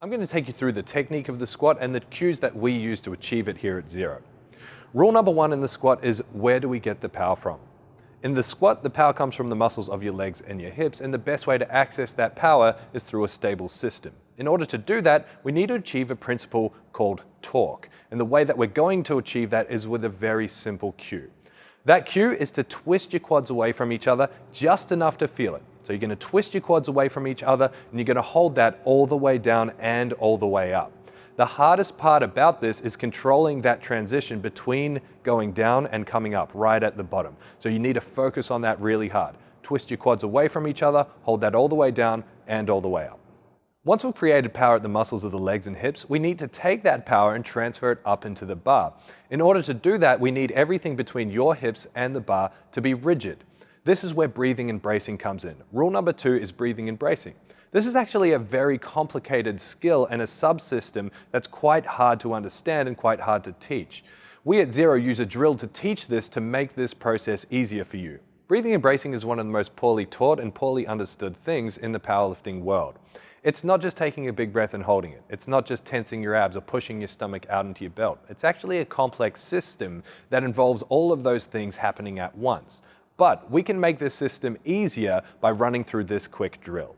I'm going to take you through the technique of the squat and the cues that we use to achieve it here at Zero. Rule number one in the squat is, where do we get the power from? In the squat, the power comes from the muscles of your legs and your hips, and the best way to access that power is through a stable system. In order to do that, we need to achieve a principle called torque. And the way that we're going to achieve that is with a very simple cue. That cue is to twist your quads away from each other just enough to feel it. So you're going to twist your quads away from each other, and you're going to hold that all the way down and all the way up. The hardest part about this is controlling that transition between going down and coming up right at the bottom. So you need to focus on that really hard. Twist your quads away from each other, hold that all the way down and all the way up. Once we've created power at the muscles of the legs and hips, we need to take that power and transfer it up into the bar. In order to do that, we need everything between your hips and the bar to be rigid. This is where breathing and bracing comes in. Rule number two is breathing and bracing. This is actually a very complicated skill and a subsystem that's quite hard to understand and quite hard to teach. We at Zero use a drill to teach this to make this process easier for you. Breathing and bracing is one of the most poorly taught and poorly understood things in the powerlifting world. It's not just taking a big breath and holding it. It's not just tensing your abs or pushing your stomach out into your belt. It's actually a complex system that involves all of those things happening at once. But we can make this system easier by running through this quick drill.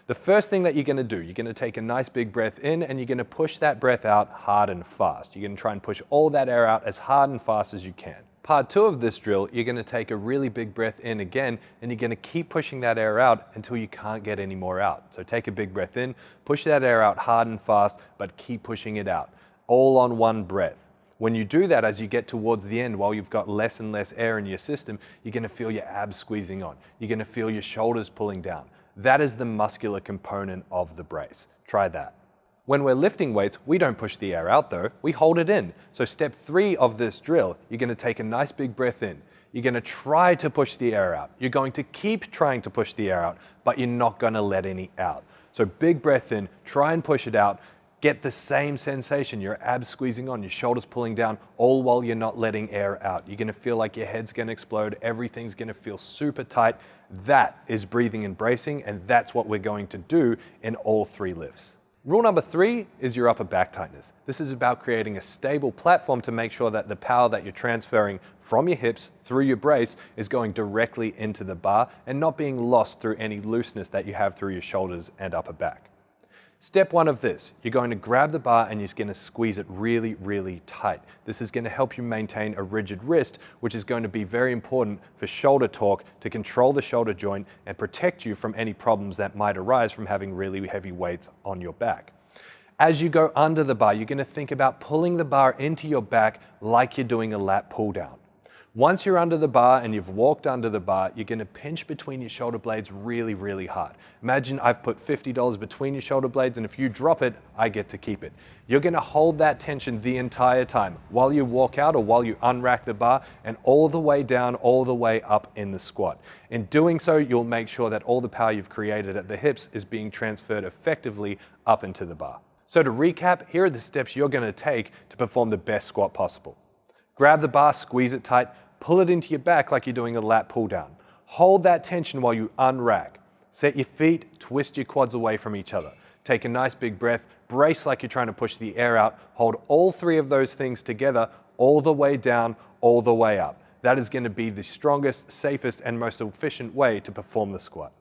The first thing that you're going to do, you're going to take a nice big breath in and you're going to push that breath out hard and fast. You're going to try and push all that air out as hard and fast as you can. Part two of this drill, you're going to take a really big breath in again and you're going to keep pushing that air out until you can't get any more out. So take a big breath in, push that air out hard and fast, but keep pushing it out, all on one breath. When you do that, as you get towards the end, while you've got less and less air in your system, you're going to feel your abs squeezing on. You're going to feel your shoulders pulling down. That is the muscular component of the brace. Try that. When we're lifting weights, we don't push the air out though, we hold it in. So step three of this drill, you're going to take a nice big breath in. You're going to try to push the air out. You're going to keep trying to push the air out, but you're not going to let any out. So big breath in, try and push it out. Get the same sensation, your abs squeezing on, your shoulders pulling down, all while you're not letting air out. You're going to feel like your head's going to explode, everything's going to feel super tight. That is breathing and bracing, and that's what we're going to do in all three lifts. Rule number three is your upper back tightness. This is about creating a stable platform to make sure that the power that you're transferring from your hips through your brace is going directly into the bar and not being lost through any looseness that you have through your shoulders and upper back. Step one of this, you're going to grab the bar and you're going to squeeze it really, really tight. This is going to help you maintain a rigid wrist, which is going to be very important for shoulder torque to control the shoulder joint and protect you from any problems that might arise from having really heavy weights on your back. As you go under the bar, you're going to think about pulling the bar into your back like you're doing a lat pull down. Once you're under the bar and you've walked under the bar, you're going to pinch between your shoulder blades really, really hard. Imagine I've put $50 between your shoulder blades, and if you drop it, I get to keep it. You're going to hold that tension the entire time while you walk out or while you unrack the bar, and all the way down, all the way up in the squat. In doing so, you'll make sure that all the power you've created at the hips is being transferred effectively up into the bar. So to recap, here are the steps you're going to take to perform the best squat possible. Grab the bar, squeeze it tight, pull it into your back like you're doing a lat pull down. Hold that tension while you unrack. Set your feet, twist your quads away from each other. Take a nice big breath, brace like you're trying to push the air out. Hold all three of those things together, all the way down, all the way up. That is going to be the strongest, safest, and most efficient way to perform the squat.